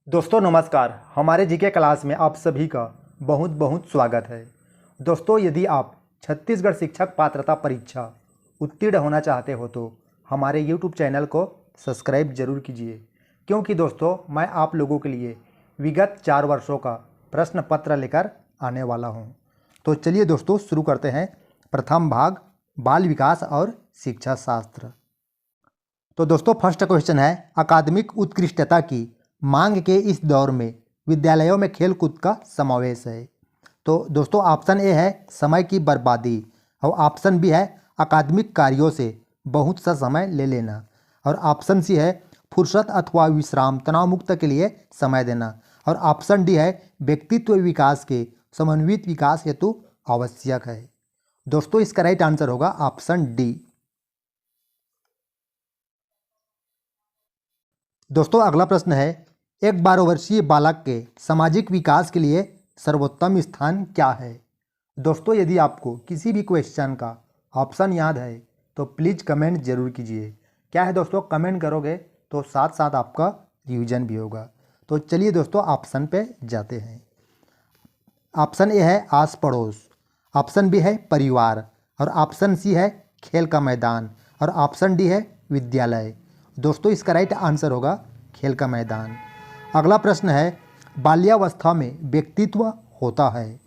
दोस्तों नमस्कार। हमारे जीके क्लास में आप सभी का बहुत बहुत स्वागत है। दोस्तों यदि आप छत्तीसगढ़ शिक्षक पात्रता परीक्षा उत्तीर्ण होना चाहते हो तो हमारे यूट्यूब चैनल को सब्सक्राइब जरूर कीजिए, क्योंकि दोस्तों मैं आप लोगों के लिए विगत 4 वर्षों का प्रश्न पत्र लेकर आने वाला हूं। तो चलिए दोस्तों शुरू करते हैं। प्रथम भाग बाल विकास और शिक्षा शास्त्र। तो दोस्तों फर्स्ट क्वेश्चन है, अकादमिक उत्कृष्टता की मांग के इस दौर में विद्यालयों में खेलकूद का समावेश है। तो दोस्तों ऑप्शन ए है समय की बर्बादी, और ऑप्शन बी है अकादमिक कार्यों से बहुत सा समय ले लेना, और ऑप्शन सी है फुर्सत अथवा विश्राम तनाव मुक्त के लिए समय देना, और ऑप्शन डी है व्यक्तित्व विकास के समन्वित विकास हेतु आवश्यक है। दोस्तों इसका राइट आंसर होगा ऑप्शन डी। दोस्तों अगला प्रश्न है, एक 12 वर्षीय बालक के सामाजिक विकास के लिए सर्वोत्तम स्थान क्या है। दोस्तों यदि आपको किसी भी क्वेश्चन का ऑप्शन याद है तो प्लीज़ कमेंट जरूर कीजिए। क्या है दोस्तों, कमेंट करोगे तो साथ साथ आपका रिवीजन भी होगा। तो चलिए दोस्तों ऑप्शन पे जाते हैं। ऑप्शन ए है आस पड़ोस, ऑप्शन बी है परिवार, और ऑप्शन सी है खेल का मैदान, और ऑप्शन डी है विद्यालय। दोस्तों इसका राइट आंसर होगा खेल का मैदान। अगला प्रश्न है, बाल्यावस्था में व्यक्तित्व होता है।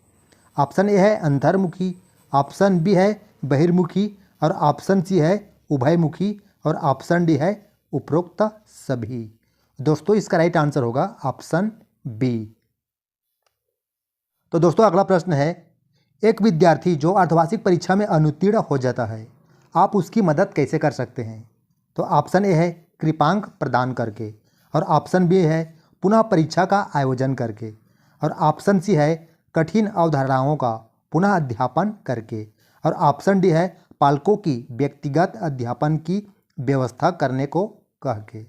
ऑप्शन ए है अंतर्मुखी, ऑप्शन बी है बहिर्मुखी, और ऑप्शन सी है उभयमुखी, और ऑप्शन डी है उपरोक्त सभी। दोस्तों इसका राइट आंसर होगा ऑप्शन बी। तो दोस्तों अगला प्रश्न है, एक विद्यार्थी जो अर्धवार्षिक परीक्षा में अनुत्तीर्ण हो जाता है, आप उसकी मदद कैसे कर सकते हैं। तो ऑप्शन ए है कृपांक प्रदान करके, और ऑप्शन बी है पुनः परीक्षा का आयोजन करके, और ऑप्शन सी है कठिन अवधारणाओं का पुनः अध्यापन करके, और ऑप्शन डी है पालकों की व्यक्तिगत अध्यापन की व्यवस्था करने को कह के।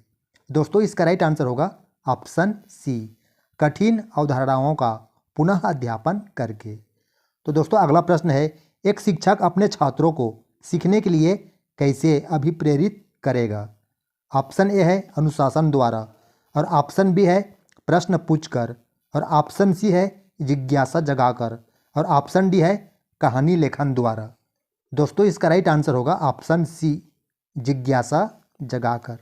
दोस्तों इसका राइट आंसर होगा ऑप्शन सी, कठिन अवधारणाओं का पुनः अध्यापन करके। तो दोस्तों अगला प्रश्न है, एक शिक्षक अपने छात्रों को सीखने के लिए कैसे अभिप्रेरित करेगा। ऑप्शन ए है अनुशासन द्वारा, और ऑप्शन बी है प्रश्न पूछकर, और ऑप्शन सी है जिज्ञासा जगाकर, और ऑप्शन डी है कहानी लेखन द्वारा। दोस्तों इसका राइट आंसर होगा ऑप्शन सी, जिज्ञासा जगाकर।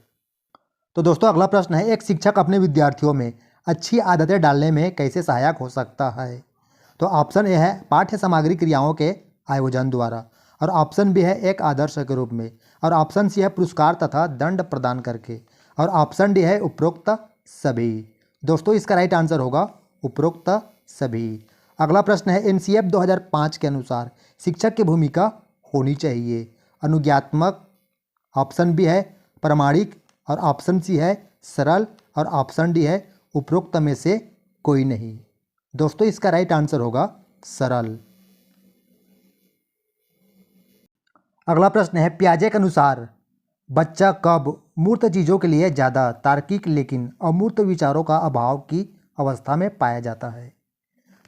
तो दोस्तों अगला प्रश्न है, एक शिक्षक अपने विद्यार्थियों में अच्छी आदतें डालने में कैसे सहायक हो सकता है। तो ऑप्शन ए है पाठ्य सामग्री क्रियाओं के आयोजन द्वारा, और ऑप्शन बी है एक आदर्श के रूप में, और ऑप्शन सी है पुरस्कार तथा दंड प्रदान करके, और ऑप्शन डी है उपरोक्त सभी। दोस्तों इसका राइट आंसर होगा उपरोक्त सभी। अगला प्रश्न है, एनसीएफ 2005 के अनुसार शिक्षक की भूमिका होनी चाहिए अनुज्ञात्मक, ऑप्शन बी है प्रामाणिक, और ऑप्शन सी है सरल, और ऑप्शन डी है उपरोक्त में से कोई नहीं। दोस्तों इसका राइट आंसर होगा सरल। अगला प्रश्न है, पियाजे के अनुसार बच्चा कब मूर्त चीज़ों के लिए ज़्यादा तार्किक लेकिन अमूर्त विचारों का अभाव की अवस्था में पाया जाता है।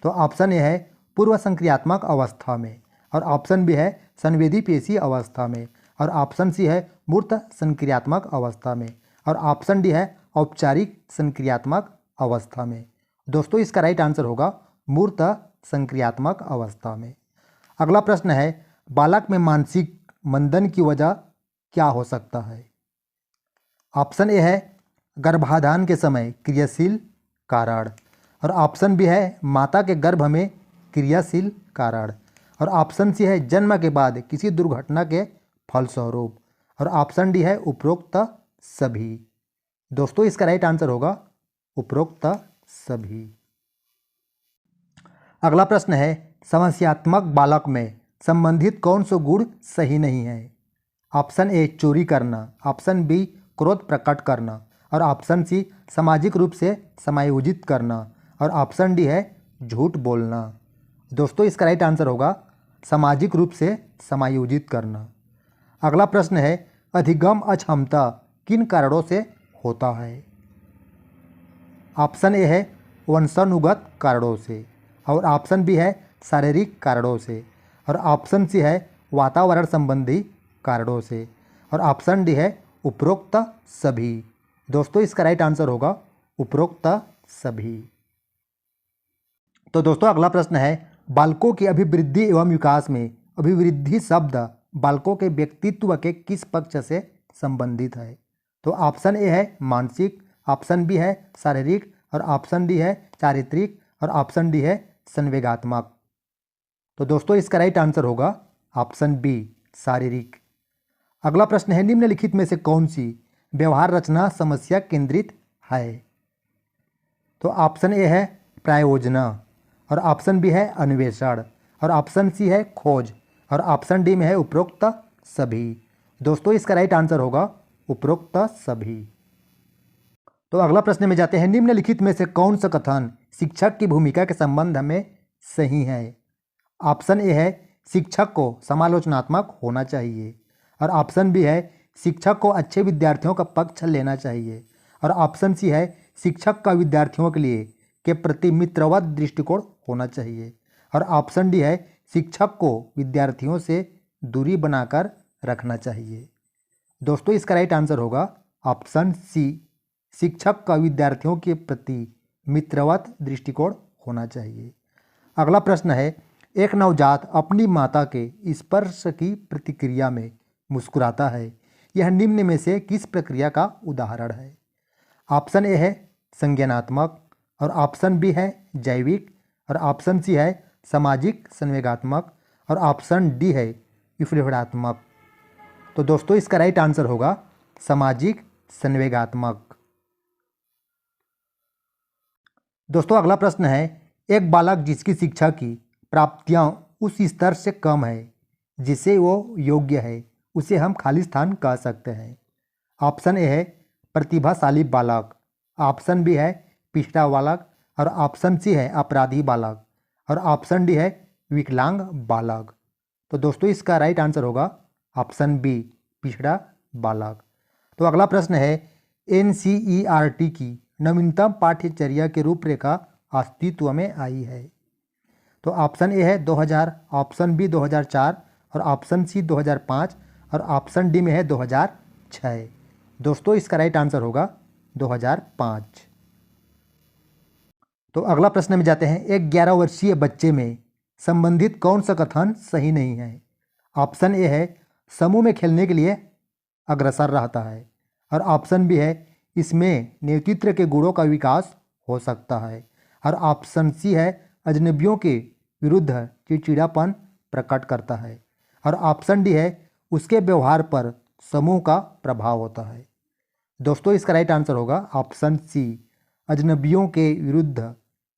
तो ऑप्शन ए है पूर्व संक्रियात्मक अवस्था में, और ऑप्शन बी है संवेदी पेशी अवस्था में, और ऑप्शन सी है मूर्त संक्रियात्मक अवस्था में, और ऑप्शन डी है औपचारिक संक्रियात्मक अवस्था में। दोस्तों इसका राइट आंसर होगा मूर्त संक्रियात्मक अवस्था में। अगला प्रश्न है, बालक में मानसिक मंदन की वजह क्या हो सकता है। ऑप्शन ए है गर्भाधान के समय क्रियाशील कारण, और ऑप्शन बी है माता के गर्भ में क्रियाशील कारण, और ऑप्शन सी है जन्म के बाद किसी दुर्घटना के फलस्वरूप, और ऑप्शन डी है उपरोक्त सभी। दोस्तों इसका राइट आंसर होगा उपरोक्त सभी। अगला प्रश्न है, समस्यात्मक बालक में संबंधित कौन सा गुण सही नहीं है। ऑप्शन ए चोरी करना, ऑप्शन बी क्रोध प्रकट करना, और ऑप्शन सी सामाजिक रूप से समायोजित करना, और ऑप्शन डी है झूठ बोलना। दोस्तों इसका राइट आंसर होगा सामाजिक रूप से समायोजित करना। अगला प्रश्न है, अधिगम अक्षमता किन कारणों से होता है। ऑप्शन ए है वंशानुगत कारणों से, और ऑप्शन बी है शारीरिक कारणों से, और ऑप्शन सी है वातावरण संबंधी कारणों से, और ऑप्शन डी है उपरोक्त सभी। दोस्तों इसका राइट आंसर होगा उपरोक्त सभी। तो दोस्तों अगला प्रश्न है, बालकों की अभिवृद्धि एवं विकास में अभिवृद्धि शब्द बालकों के व्यक्तित्व के किस पक्ष से संबंधित है? तो ऑप्शन ए है मानसिक, ऑप्शन बी है शारीरिक, और ऑप्शन डी है चारित्रिक, और ऑप्शन डी है संवेगात्मक। तो दोस्तों इसका राइट आंसर होगा ऑप्शन बी शारीरिक। अगला प्रश्न है, निम्नलिखित में से कौन सी व्यवहार रचना समस्या केंद्रित है? तो ऑप्शन ए है प्रायोजना, और ऑप्शन बी है अन्वेषण, और ऑप्शन सी है खोज, और ऑप्शन डी में है उपरोक्त सभी। दोस्तों इसका राइट आंसर होगा उपरोक्त सभी। तो अगला प्रश्न में जाते हैं, निम्नलिखित में से कौन सा कथन शिक्षक की भूमिका के संबंध में सही है? ऑप्शन ए है शिक्षक को समालोचनात्मक होना चाहिए, और ऑप्शन बी है शिक्षक को अच्छे विद्यार्थियों का पक्ष लेना चाहिए, और ऑप्शन सी है शिक्षक का विद्यार्थियों के लिए के प्रति मित्रवत दृष्टिकोण होना चाहिए, और ऑप्शन डी है शिक्षक को विद्यार्थियों से दूरी बनाकर रखना चाहिए। दोस्तों इसका राइट आंसर होगा ऑप्शन सी, शिक्षक का विद्यार्थियों के प्रति मित्रवत दृष्टिकोण होना चाहिए। अगला प्रश्न है, एक नवजात अपनी माता के स्पर्श की प्रतिक्रिया में मुस्कुराता है, यह निम्न में से किस प्रक्रिया का उदाहरण है? ऑप्शन ए है संज्ञानात्मक, और ऑप्शन बी है जैविक, और ऑप्शन सी है सामाजिक संवेगात्मक, और ऑप्शन डी है विप्लवात्मक। तो दोस्तों इसका राइट आंसर होगा सामाजिक संवेगात्मक। दोस्तों अगला प्रश्न है, एक बालक जिसकी शिक्षा की प्राप्तियां उस स्तर से कम है जिसे वो योग्य है, उसे हम खाली स्थान कह सकते हैं। ऑप्शन ए है प्रतिभाशाली बालक, ऑप्शन बी है पिछड़ा बालक, और ऑप्शन सी है अपराधी बालक, और ऑप्शन डी है विकलांग बालक। तो दोस्तों इसका राइट आंसर होगा ऑप्शन बी पिछड़ा बालक। तो अगला प्रश्न है, एनसीईआरटी की नवीनतम पाठ्यचर्या की रूपरेखा अस्तित्व में आई है? तो ऑप्शन ए है 2000, ऑप्शन बी 2004, और ऑप्शन सी 2005, और ऑप्शन डी में है 2006। दोस्तों इसका राइट आंसर होगा 2005। तो अगला प्रश्न में जाते हैं, एक 11 वर्षीय बच्चे में संबंधित कौन सा कथन सही नहीं है? ऑप्शन ए है समूह में खेलने के लिए अग्रसर रहता है, और ऑप्शन बी है इसमें नेतृत्व के गुणों का विकास हो सकता है, और ऑप्शन सी है अजनबियों के विरुद्ध चिड़चिड़ापन प्रकट करता है, और ऑप्शन डी है उसके व्यवहार पर समूह का प्रभाव होता है। दोस्तों इसका राइट आंसर होगा ऑप्शन सी, अजनबियों के विरुद्ध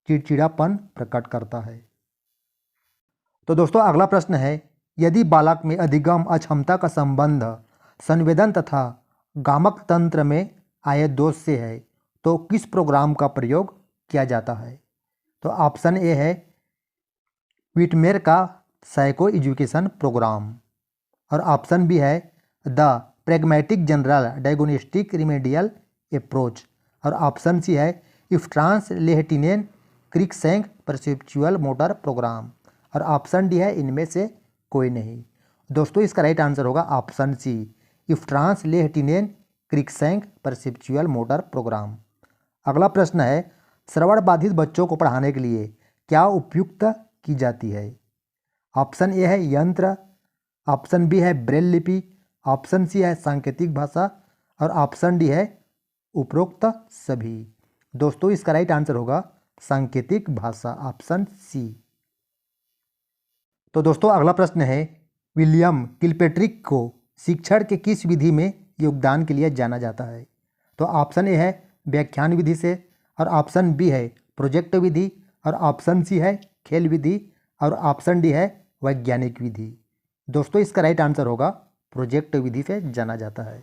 चिड़चिड़ापन प्रकट करता है। तो दोस्तों अगला प्रश्न है, यदि बालक में अधिगम अक्षमता का संबंध संवेदन तथा गामक तंत्र में आए दोष से है तो किस प्रोग्राम का प्रयोग किया जाता है? तो ऑप्शन ए है विटमेर का साइको एजुकेशन प्रोग्राम, और ऑप्शन बी है the pragmatic general diagnostic remedial approach, और ऑप्शन सी है इफ्ट्रांस लेहटिनेन क्रिकसेंग परसेप्चुअल मोटर प्रोग्राम, और ऑप्शन डी है इनमें से कोई नहीं। दोस्तों इसका राइट आंसर होगा ऑप्शन सी, इफ्ट्रांस लेहटिनेन क्रिकसेंग परसेप्चुअल मोटर प्रोग्राम। अगला प्रश्न है, श्रवण बाधित बच्चों को पढ़ाने के लिए क्या उपयुक्त की जाती है? ऑप्शन ए है यंत्र, ऑप्शन बी है ब्रेल लिपि, ऑप्शन सी है सांकेतिक भाषा, और ऑप्शन डी है उपरोक्त सभी। दोस्तों इसका राइट आंसर होगा सांकेतिक भाषा, ऑप्शन सी। तो दोस्तों अगला प्रश्न है, विलियम किलपेट्रिक को शिक्षण के किस विधि में योगदान के लिए जाना जाता है? तो ऑप्शन ए है व्याख्यान विधि से, और ऑप्शन बी है प्रोजेक्ट विधि, और ऑप्शन सी है खेल विधि, और ऑप्शन डी है वैज्ञानिक विधि। दोस्तों इसका राइट आंसर होगा प्रोजेक्ट विधि से जाना जाता है।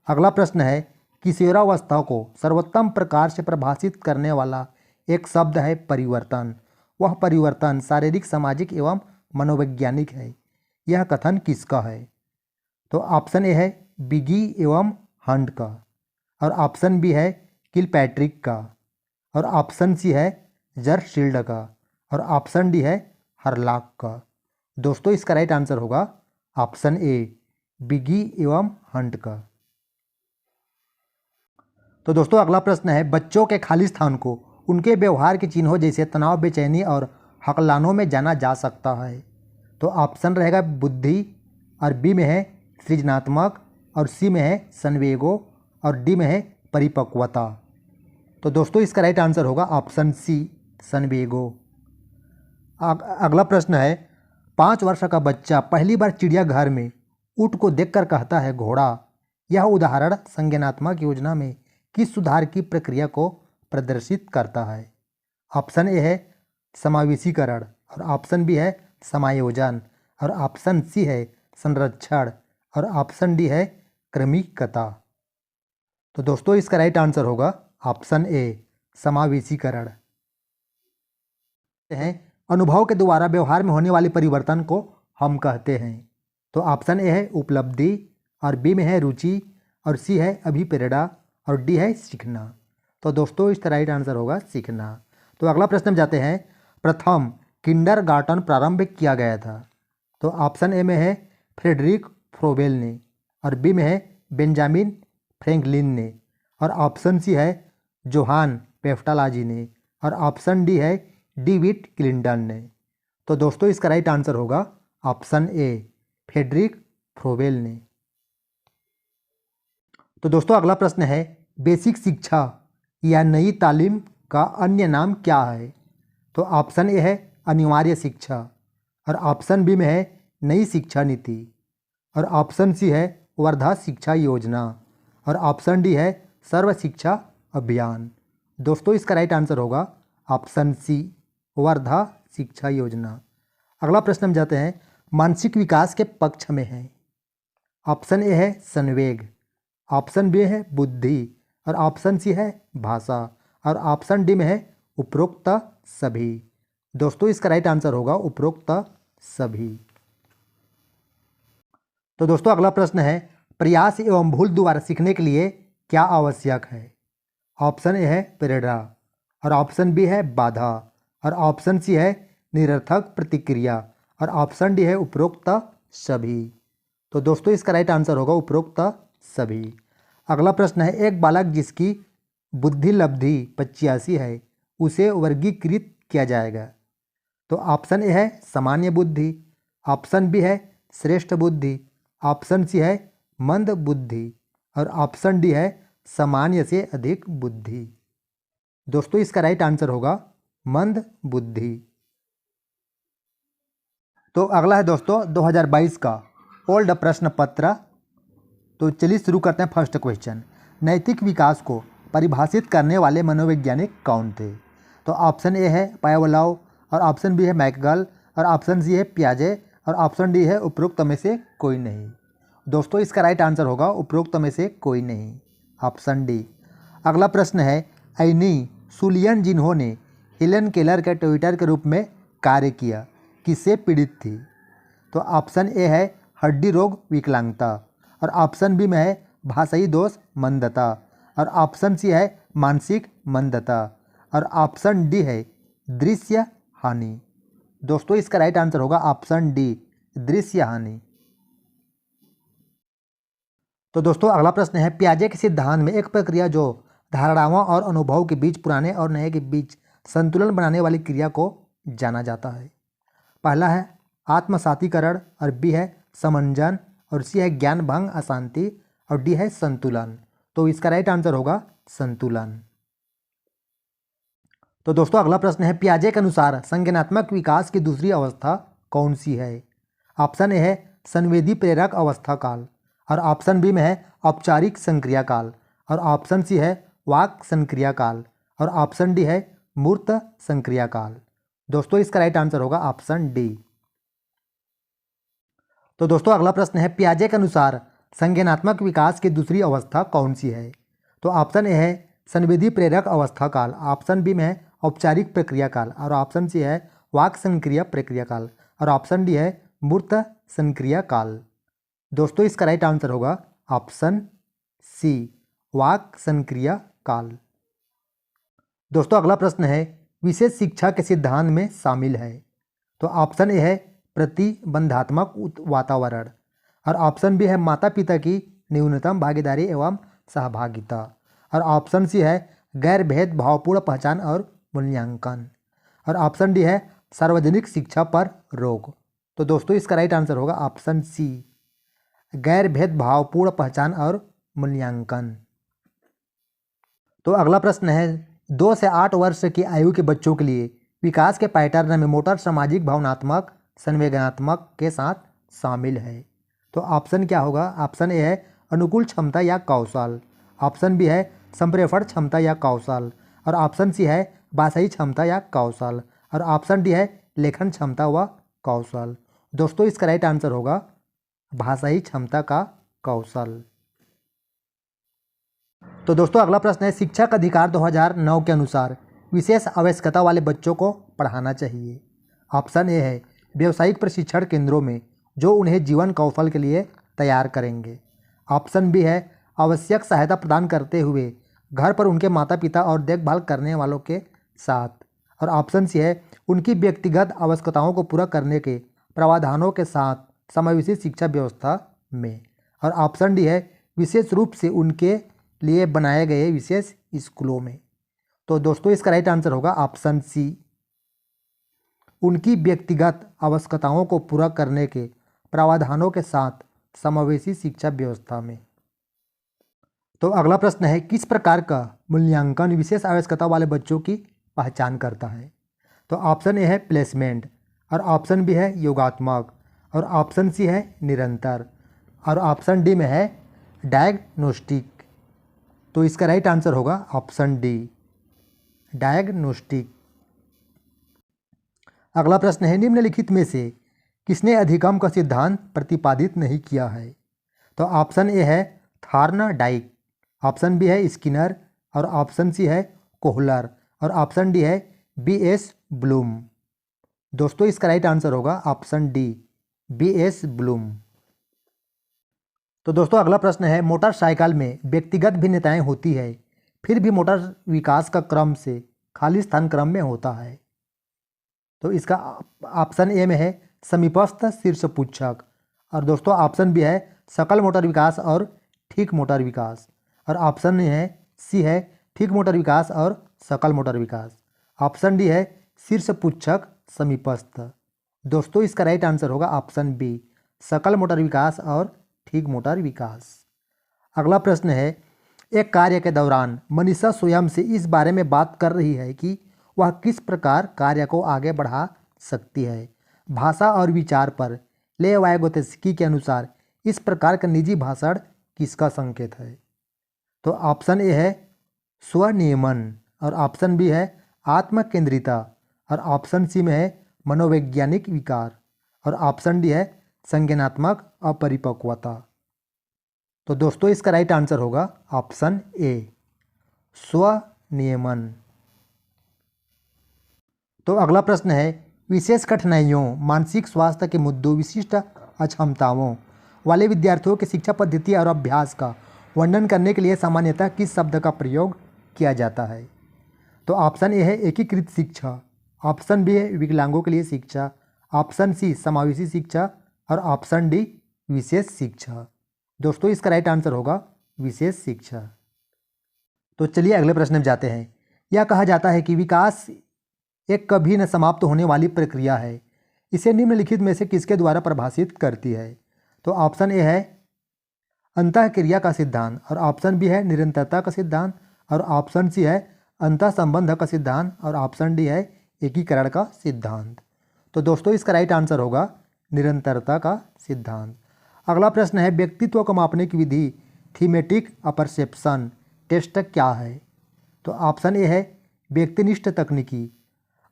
अगला प्रश्न है, किशोरावस्था को सर्वोत्तम प्रकार से परिभाषित करने वाला एक शब्द है परिवर्तन। वह परिवर्तन शारीरिक, सामाजिक एवं मनोवैज्ञानिक है। यह कथन किसका है? तो ऑप्शन ए है बिगी एवं हंट का, और ऑप्शन बी है किलपैट्रिक का, और ऑप्शन सी है जर्शील्ड का, और ऑप्शन डी है हरलॉक का। दोस्तों इसका राइट आंसर होगा ऑप्शन ए बिगी एवं हंट का। तो दोस्तों अगला प्रश्न है, बच्चों के खाली स्थान को उनके व्यवहार के चिन्हों जैसे तनाव, बेचैनी और हकलानों में जाना जा सकता है। तो ऑप्शन रहेगा बुद्धि, और बी में है सृजनात्मक, और सी में है संवेगों, और डी में है परिपक्वता। तो दोस्तों इसका राइट आंसर होगा ऑप्शन सी, संवेगों। अगला प्रश्न है, 5 वर्ष का बच्चा पहली बार चिड़ियाघर में ऊँट को देखकर कहता है घोड़ा। यह उदाहरण संज्ञानात्मक योजना में किस सुधार की प्रक्रिया को प्रदर्शित करता है? ऑप्शन ए है समावेशीकरण, और ऑप्शन बी है समायोजन, और ऑप्शन सी है संरक्षण, और ऑप्शन डी है क्रमिकता। तो दोस्तों इसका राइट आंसर होगा ऑप्शन ए, समावेशीकरण। अनुभव के द्वारा व्यवहार में होने वाले परिवर्तन को हम कहते हैं। तो ऑप्शन ए है उपलब्धि, और बी में है रुचि, और सी है अभिप्रेरणा, और डी है सीखना। तो दोस्तों इसका राइट आंसर होगा सीखना। तो अगला प्रश्न में जाते हैं, प्रथम किंडरगार्टन प्रारंभ किया गया था। तो ऑप्शन ए में है फ्रेडरिक फ्रोबेल ने, और बी में है बेंजामिन फ्रैंकलिन ने, और ऑप्शन सी है जोहान पेफ्टालाजी ने, और ऑप्शन डी है डेविड क्लिंटन ने। तो दोस्तों इसका राइट आंसर होगा ऑप्शन ए, फ्रेडरिक फ्रोबेल ने। तो दोस्तों अगला प्रश्न है, बेसिक शिक्षा या नई तालीम का अन्य नाम क्या है? तो ऑप्शन ए है अनिवार्य शिक्षा, और ऑप्शन बी में है नई शिक्षा नीति, और ऑप्शन सी है वर्धा शिक्षा योजना, और ऑप्शन डी है सर्व शिक्षा अभियान। दोस्तों इसका राइट आंसर होगा ऑप्शन सी, वर्धा शिक्षा योजना। अगला प्रश्न हम जाते हैं, मानसिक विकास के पक्ष में है। ऑप्शन ए है संवेग, ऑप्शन बी है बुद्धि, और ऑप्शन सी है भाषा, और ऑप्शन डी में है उपरोक्त सभी। दोस्तों इसका राइट आंसर होगा उपरोक्त सभी। तो दोस्तों अगला प्रश्न है, प्रयास एवं भूल द्वारा सीखने के लिए क्या आवश्यक है? ऑप्शन ए है प्रेरणा, और ऑप्शन बी है बाधा, और ऑप्शन सी है निरर्थक प्रतिक्रिया, और ऑप्शन डी है उपरोक्त सभी। तो दोस्तों इसका राइट आंसर होगा उपरोक्त सभी। अगला प्रश्न है, एक बालक जिसकी बुद्धि लब्धि 85 है उसे वर्गीकृत किया जाएगा। तो ऑप्शन ए है सामान्य बुद्धि, ऑप्शन बी है श्रेष्ठ बुद्धि, ऑप्शन सी है मंद बुद्धि, और ऑप्शन डी है सामान्य से अधिक बुद्धि। दोस्तों इसका राइट आंसर होगा मंद बुद्धि। तो अगला है दोस्तों 2022 का ओल्ड प्रश्न पत्र। तो चलिए शुरू करते हैं फर्स्ट क्वेश्चन, नैतिक विकास को परिभाषित करने वाले मनोवैज्ञानिक कौन थे? तो ऑप्शन ए है पावलोव, और ऑप्शन बी है मैकगल, और ऑप्शन सी है पियाजे, और ऑप्शन डी है उपरोक्त में से कोई नहीं। दोस्तों इसका राइट आंसर होगा उपरोक्त में से कोई नहीं, ऑप्शन डी। अगला प्रश्न है, एनी सुलियन जिन्होंने हेलन केलर के ट्विटर के रूप में कार्य किया किससे पीड़ित थी? तो ऑप्शन ए है हड्डी रोग विकलांगता, और ऑप्शन बी में है भाषाई दोष मंदता, और ऑप्शन सी है मानसिक मंदता, और ऑप्शन डी है दृश्य हानि। दोस्तों इसका राइट आंसर होगा ऑप्शन डी, दृश्य हानि। तो दोस्तों अगला प्रश्न है, पियाजे के सिद्धांत में एक प्रक्रिया जो धारणाओं और अनुभव के बीच, पुराने और नए के बीच संतुलन बनाने वाली क्रिया को जाना जाता है। पहला है आत्मसातीकरण, और बी है समंजन, और सी है ज्ञान भंग अशांति, और डी है संतुलन। तो इसका राइट आंसर होगा संतुलन। तो दोस्तों अगला प्रश्न है, पियाजे के अनुसार संज्ञानात्मक विकास की दूसरी अवस्था कौन सी है? ऑप्शन ए है संवेदी प्रेरक अवस्था काल, और ऑप्शन बी में है औपचारिक संक्रिया काल, और ऑप्शन सी है वाक संक्रिया काल, और ऑप्शन डी है मूर्त संक्रिया काल। दोस्तों इसका राइट आंसर होगा ऑप्शन डी। तो दोस्तों अगला प्रश्न है, पियाजे के अनुसार संज्ञानात्मक विकास की दूसरी अवस्था कौन सी है? तो ऑप्शन ए है संवेदी प्रेरक अवस्था काल, ऑप्शन बी में है औपचारिक प्रक्रिया काल, और ऑप्शन सी है वाक संक्रिया प्रक्रिया काल, और ऑप्शन डी है मूर्त संक्रिया काल। दोस्तों इसका राइट आंसर होगा ऑप्शन सी, वाक संक्रिया काल। दोस्तों अगला प्रश्न है, विशेष शिक्षा के सिद्धांत में शामिल है। तो ऑप्शन ए है प्रतिबंधात्मक वातावरण, और ऑप्शन बी है माता पिता की न्यूनतम भागीदारी एवं सहभागिता, और ऑप्शन सी है गैर भेदभावपूर्ण पहचान और मूल्यांकन, और ऑप्शन डी है सार्वजनिक शिक्षा पर रोक। तो दोस्तों इसका राइट आंसर होगा ऑप्शन सी, गैर भेदभावपूर्ण पहचान और मूल्यांकन। तो अगला प्रश्न है 2 से 8 वर्ष की आयु के बच्चों के लिए विकास के पैटर्न में मोटर, सामाजिक, भावनात्मक, संवेदनात्मक के साथ शामिल है। तो ऑप्शन क्या होगा? ऑप्शन ए है अनुकूल क्षमता या कौशल, ऑप्शन बी है संप्रेषण क्षमता या कौशल, और ऑप्शन सी है भाषाई क्षमता या कौशल, और ऑप्शन डी है लेखन क्षमता व कौशल। दोस्तों इसका राइट आंसर होगा भाषाई क्षमता का कौशल। तो दोस्तों अगला प्रश्न है शिक्षक अधिकार 2009 के अनुसार विशेष आवश्यकता वाले बच्चों को पढ़ाना चाहिए। ऑप्शन ए है व्यावसायिक प्रशिक्षण केंद्रों में जो उन्हें जीवन कौशल के लिए तैयार करेंगे, ऑप्शन बी है आवश्यक सहायता प्रदान करते हुए घर पर उनके माता पिता और देखभाल करने वालों के साथ, और ऑप्शन सी है उनकी व्यक्तिगत आवश्यकताओं को पूरा करने के प्रावधानों के साथ समावेशी शिक्षा व्यवस्था में, और ऑप्शन डी है विशेष रूप से उनके लिए बनाए गए विशेष स्कूलों में। तो दोस्तों इसका राइट आंसर होगा ऑप्शन सी, उनकी व्यक्तिगत आवश्यकताओं को पूरा करने के प्रावधानों के साथ समावेशी शिक्षा व्यवस्था में। तो अगला प्रश्न है किस प्रकार का मूल्यांकन विशेष आवश्यकता वाले बच्चों की पहचान करता है? तो ऑप्शन ए है प्लेसमेंट, और ऑप्शन बी है योगात्मक, और ऑप्शन सी है निरंतर, और ऑप्शन डी में है डायग्नोस्टिक। तो इसका राइट आंसर होगा ऑप्शन डी, डायग्नोस्टिक। अगला प्रश्न है निम्नलिखित में से किसने अधिगम का सिद्धांत प्रतिपादित नहीं किया है? तो ऑप्शन ए है थॉर्नडाइक, ऑप्शन बी है स्किनर, और ऑप्शन सी है कोहलर, और ऑप्शन डी है B.S. ब्लूम। दोस्तों इसका राइट आंसर होगा ऑप्शन डी, B.S. ब्लूम। तो दोस्तों अगला प्रश्न है मोटरसाइकिल में व्यक्तिगत भिन्नताएं होती है फिर भी मोटर विकास का क्रम से खाली स्थान क्रम में होता है। तो इसका ऑप्शन ए में है समीपस्थ शीर्षपुच्छक, और दोस्तों ऑप्शन बी है सकल मोटर विकास और ठीक मोटर विकास, और ऑप्शन है सी है ठीक मोटर विकास और सकल मोटर विकास, ऑप्शन डी है शीर्षपुच्छक समीपस्थ। दोस्तों इसका राइट आंसर होगा ऑप्शन बी, सकल मोटर विकास और ठीक मोटर विकास। अगला प्रश्न है एक कार्य के दौरान मनीषा स्वयं से इस बारे में बात कर रही है कि वह किस प्रकार कार्य को आगे बढ़ा सकती है। भाषा और विचार पर लेवाइगोत्स्की के अनुसार इस प्रकार का निजी भाषण किसका संकेत है? तो ऑप्शन ए है स्वनियमन, और ऑप्शन बी है आत्मकेंद्रिता, और ऑप्शन सी में है मनोवैज्ञानिक विकार, और ऑप्शन डी है संज्ञानात्मक अपरिपक्वता। तो दोस्तों इसका राइट आंसर होगा ऑप्शन ए, स्वनियमन। तो अगला प्रश्न है विशेष कठिनाइयों, मानसिक स्वास्थ्य के मुद्दों, विशिष्ट अक्षमताओं वाले विद्यार्थियों की शिक्षा पद्धति और अभ्यास का वर्णन करने के लिए सामान्यतः किस शब्द का प्रयोग किया जाता है? तो ऑप्शन ए है एकीकृत शिक्षा, ऑप्शन बी है विकलांगों के लिए शिक्षा, ऑप्शन सी समावेशी शिक्षा, और ऑप्शन डी विशेष शिक्षा। दोस्तों इसका राइट आंसर होगा विशेष शिक्षा। तो चलिए अगले प्रश्न में जाते हैं। यह कहा जाता है कि विकास एक कभी न समाप्त होने वाली प्रक्रिया है, इसे निम्नलिखित में से किसके द्वारा परिभाषित करती है? तो ऑप्शन ए है अंतःक्रिया का सिद्धांत, और ऑप्शन बी है निरंतरता का सिद्धांत, और ऑप्शन सी है अंतः संबंध का सिद्धांत, और ऑप्शन डी है एकीकरण का सिद्धांत। तो दोस्तों इसका राइट आंसर होगा निरंतरता का सिद्धांत। अगला प्रश्न है व्यक्तित्व को मापने की विधि थीमेटिक अपरसेप्शन टेस्ट क्या है? तो ऑप्शन ए है व्यक्तिनिष्ठ तकनीकी,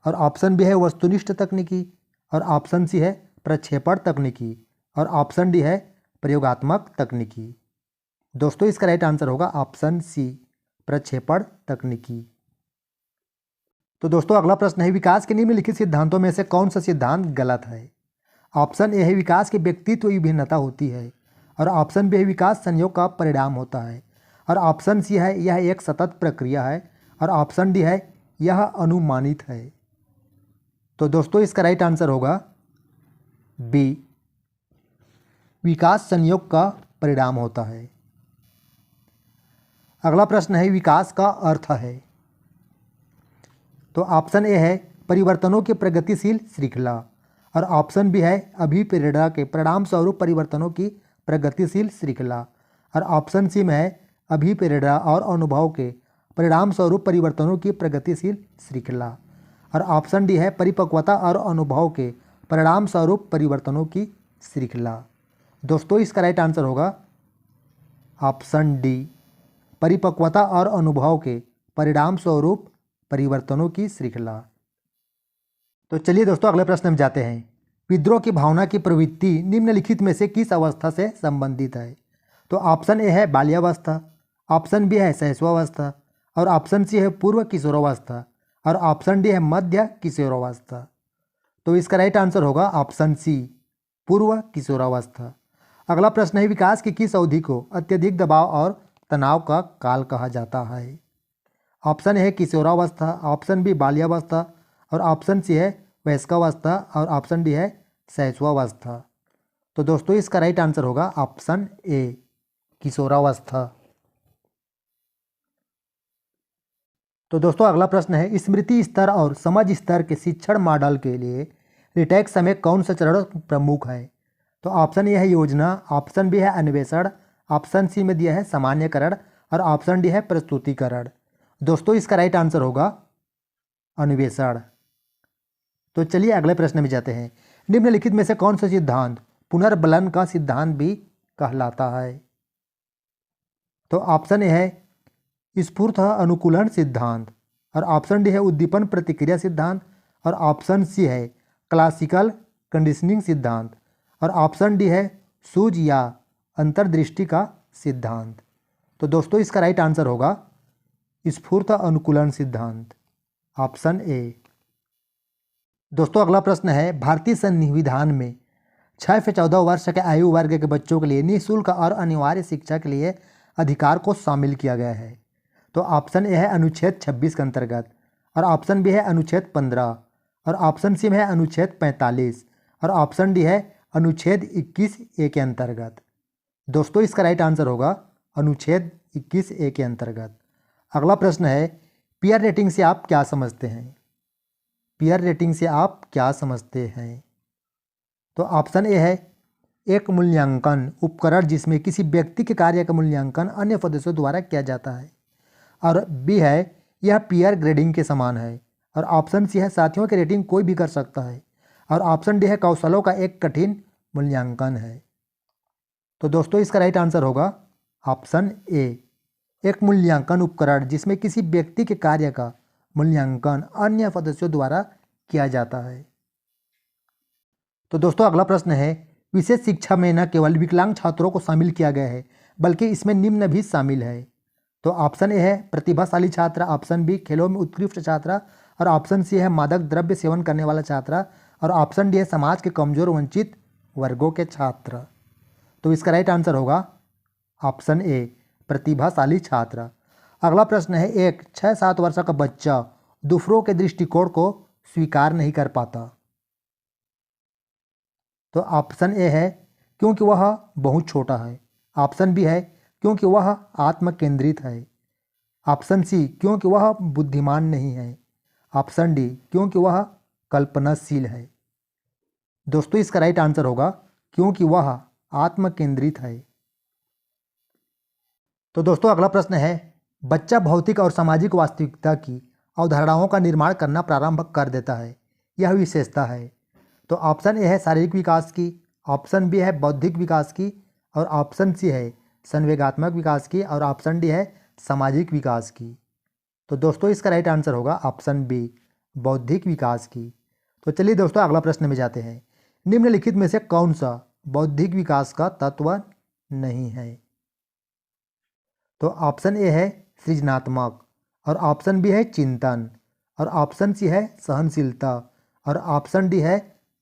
और ऑप्शन बी है वस्तुनिष्ठ तकनीकी, और ऑप्शन सी है प्रक्षेपण तकनीकी, और ऑप्शन डी है प्रयोगात्मक तकनीकी। दोस्तों इसका राइट आंसर होगा ऑप्शन सी, प्रक्षेपण तकनीकी। तो दोस्तों अगला प्रश्न है विकास के निम्नलिखित सिद्धांतों में से कौन सा सिद्धांत गलत है? ऑप्शन ए है विकास के व्यक्तित्व की भिन्नता होती है, और ऑप्शन बी है विकास संयोग का परिणाम होता है, और ऑप्शन सी है यह एक सतत प्रक्रिया है, और ऑप्शन डी है यह अनुमानित है। तो दोस्तों इसका राइट आंसर होगा बी, विकास संयोग का परिणाम होता है। अगला प्रश्न है विकास का अर्थ है। तो ऑप्शन ए है परिवर्तनों की प्रगतिशील श्रृंखला और ऑप्शन बी है अभिप्रेरणा के परिणाम स्वरूप परिवर्तनों की प्रगतिशील श्रृंखला और ऑप्शन सी में है अभिप्रेरणा और अनुभव के परिणाम स्वरूप परिवर्तनों की प्रगतिशील श्रृंखला और ऑप्शन डी है परिपक्वता और अनुभव के परिणाम स्वरूप परिवर्तनों की श्रृंखला। दोस्तों इसका राइट आंसर होगा ऑप्शन डी परिपक्वता और अनुभव के परिणाम स्वरूप परिवर्तनों की श्रृंखला। तो चलिए दोस्तों अगले प्रश्न में जाते हैं। विद्रोह की भावना की प्रवृत्ति निम्नलिखित में से किस अवस्था से संबंधित है? तो ऑप्शन ए है बाल्यावस्था, ऑप्शन बी है शैशवावस्था और ऑप्शन सी है पूर्व किशोरावस्था और ऑप्शन डी है मध्य किशोरावस्था। तो इसका राइट आंसर होगा ऑप्शन सी पूर्व किशोरावस्था। अगला प्रश्न है विकास की किस अवधि को अत्यधिक दबाव और तनाव का काल कहा जाता है? ऑप्शन ए है किशोरावस्था, ऑप्शन बी बाल्यावस्था और ऑप्शन सी है वयस्कावस्था और ऑप्शन डी है शैशवावस्था। तो दोस्तों इसका राइट आंसर होगा ऑप्शन ए किशोरावस्था। तो दोस्तों अगला प्रश्न है स्मृति स्तर और समझ स्तर के शिक्षण मॉडल के लिए रिटेक्स में कौन सा चरण प्रमुख है? तो ऑप्शन ए है योजना, ऑप्शन बी है अन्वेषण, ऑप्शन सी में दिया है सामान्यकरण और ऑप्शन डी है प्रस्तुतिकरण। दोस्तों इसका राइट आंसर होगा अन्वेषण। तो चलिए अगले प्रश्न में जाते हैं। निम्नलिखित में से कौन सा सिद्धांत पुनर्बलन का सिद्धांत भी कहलाता है? तो ऑप्शन ए है स्फूर्त अनुकूलन सिद्धांत और ऑप्शन डी है उद्दीपन प्रतिक्रिया सिद्धांत और ऑप्शन सी है क्लासिकल कंडीशनिंग सिद्धांत और ऑप्शन डी है सूझ या अंतर्दृष्टि का सिद्धांत। तो दोस्तों इसका राइट आंसर होगा स्फूर्त अनुकूलन सिद्धांत, ऑप्शन ए। दोस्तों अगला प्रश्न है भारतीय संविधान में 6 से 14 वर्ष के आयु वर्ग के बच्चों के लिए निःशुल्क और अनिवार्य शिक्षा के लिए अधिकार को शामिल किया गया है। तो ऑप्शन ए है अनुच्छेद 26 के अंतर्गत और ऑप्शन बी है अनुच्छेद 15 और ऑप्शन सी में है अनुच्छेद 45 और ऑप्शन डी है अनुच्छेद 21 ए के अंतर्गत। दोस्तों इसका राइट आंसर होगा अनुच्छेद 21 ए के अंतर्गत। अगला प्रश्न है पीयर रेटिंग से आप क्या समझते हैं? पीयर रेटिंग से आप क्या समझते हैं? तो ऑप्शन ए है एक मूल्यांकन उपकरण जिसमें किसी व्यक्ति के कार्य का मूल्यांकन अन्य सदस्यों द्वारा किया जाता है और बी है यह पीयर ग्रेडिंग के समान है और ऑप्शन सी है साथियों की रेटिंग कोई भी कर सकता है और ऑप्शन डी है कौशलों का एक कठिन मूल्यांकन है। तो दोस्तों इसका राइट आंसर होगा ऑप्शन ए एक मूल्यांकन उपकरण जिसमें किसी व्यक्ति के कार्य का मूल्यांकन अन्य सदस्यों द्वारा किया जाता है। तो दोस्तों अगला प्रश्न है विशेष शिक्षा में न केवल विकलांग छात्रों को शामिल किया गया है बल्कि इसमें निम्न भी शामिल है। तो ऑप्शन ए है प्रतिभाशाली छात्र, ऑप्शन बी खेलों में उत्कृष्ट छात्रा और ऑप्शन सी है मादक द्रव्य सेवन करने वाला छात्रा और ऑप्शन डी है समाज के कमजोर वंचित वर्गों के छात्र। तो इसका राइट आंसर होगा ऑप्शन ए प्रतिभाशाली छात्र। अगला प्रश्न है एक 6-7 वर्ष का बच्चा दूसरों के दृष्टिकोण को स्वीकार नहीं कर पाता। तो ऑप्शन ए है क्योंकि वह बहुत छोटा है, ऑप्शन बी है क्योंकि वह आत्म केंद्रित है, ऑप्शन सी क्योंकि वह बुद्धिमान नहीं है, ऑप्शन डी क्योंकि वह कल्पनाशील है। दोस्तों इसका राइट आंसर होगा क्योंकि वह आत्म केंद्रित है। तो दोस्तों अगला प्रश्न है बच्चा भौतिक और सामाजिक वास्तविकता की अवधारणाओं का निर्माण करना प्रारंभ कर देता है, यह विशेषता है। तो ऑप्शन ए है शारीरिक विकास की, ऑप्शन बी है बौद्धिक विकास की और ऑप्शन सी है संवेगात्मक विकास की और ऑप्शन डी है सामाजिक विकास की। तो दोस्तों इसका राइट आंसर होगा ऑप्शन बी बौद्धिक विकास की। तो चलिए दोस्तों अगला प्रश्न में जाते हैं। निम्नलिखित में से कौन सा बौद्धिक विकास का तत्व नहीं है? तो ऑप्शन ए है सृजनात्मक और ऑप्शन बी है चिंतन और ऑप्शन सी है सहनशीलता और ऑप्शन डी है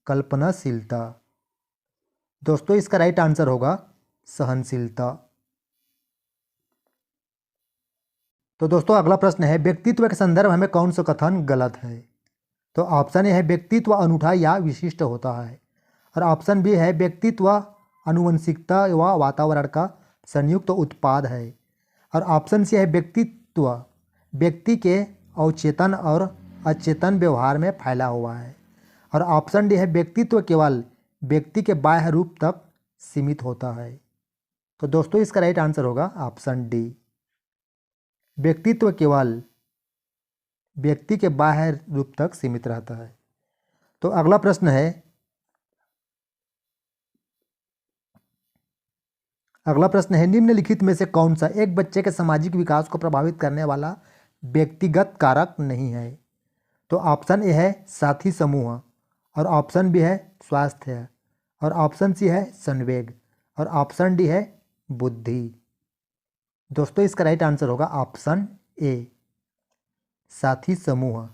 कल्पनाशीलता। दोस्तों इसका राइट आंसर होगा सहनशीलता। तो दोस्तों अगला प्रश्न है व्यक्तित्व के संदर्भ में कौन सा कथन गलत है? तो ऑप्शन ए है व्यक्तित्व अनूठा या विशिष्ट होता है और ऑप्शन बी है व्यक्तित्व आनुवंशिकता व वातावरण का संयुक्त उत्पाद है और ऑप्शन सी है व्यक्तित्व व्यक्ति के अवचेतन और अचेतन व्यवहार में फैला हुआ है। और ऑप्शन डी है व्यक्तित्व केवल व्यक्ति के बाह्य रूप तक सीमित होता है। तो दोस्तों इसका राइट आंसर होगा ऑप्शन डी, व्यक्तित्व केवल व्यक्ति के बाह्य रूप तक सीमित रहता है। तो अगला प्रश्न है, निम्नलिखित में से कौन सा एक बच्चे के सामाजिक विकास को प्रभावित करने वाला व्यक्तिगत कारक नहीं है? तो ऑप्शन ए है साथी समूह, और ऑप्शन बी है स्वास्थ्य, और ऑप्शन सी है संवेग, और ऑप्शन डी है बुद्धि। दोस्तों इसका राइट आंसर होगा ऑप्शन ए, साथी समूह।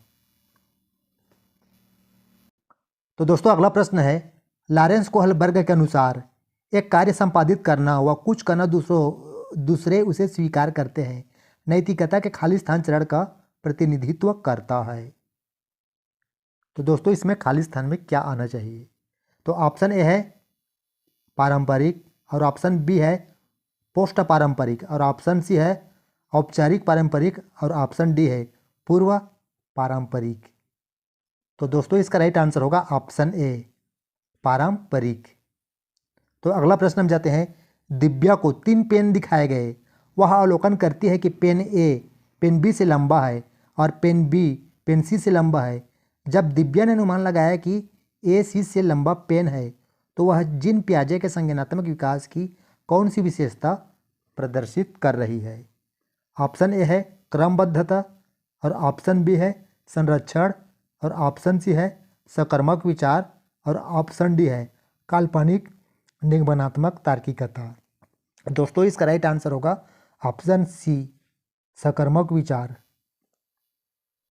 तो दोस्तों अगला प्रश्न है, लॉरेंस कोहलबर्ग के अनुसार एक कार्य संपादित करना व कुछ करना दूसरे उसे स्वीकार करते हैं नैतिकता के खालिस्तान चरण का प्रतिनिधित्व करता है। तो दोस्तों इसमें खालिस्तान में क्या आना चाहिए? तो ऑप्शन ए है पारंपरिक, और ऑप्शन बी है पोस्ट पारंपरिक, और ऑप्शन सी है औपचारिक पारंपरिक, और ऑप्शन डी है पूर्व पारंपरिक। तो दोस्तों इसका राइट आंसर होगा ऑप्शन ए, पारंपरिक। तो अगला प्रश्न हम जाते हैं, दिव्या को 3 पेन दिखाए गए, वह अवलोकन करती है कि पेन ए पेन बी से लंबा है और पेन बी पेन सी से लंबा है। जब दिव्या ने अनुमान लगाया कि ए सी से लंबा पेन है तो वह जिन पियाजे के संज्ञानात्मक विकास की कौन सी विशेषता प्रदर्शित कर रही है? ऑप्शन ए है क्रमबद्धता, और ऑप्शन बी है संरक्षण, और ऑप्शन सी है सकर्मक विचार, और ऑप्शन डी है काल्पनिक निगमनात्मक तार्किकता। दोस्तों इसका राइट आंसर होगा ऑप्शन सी, सकर्मक विचार।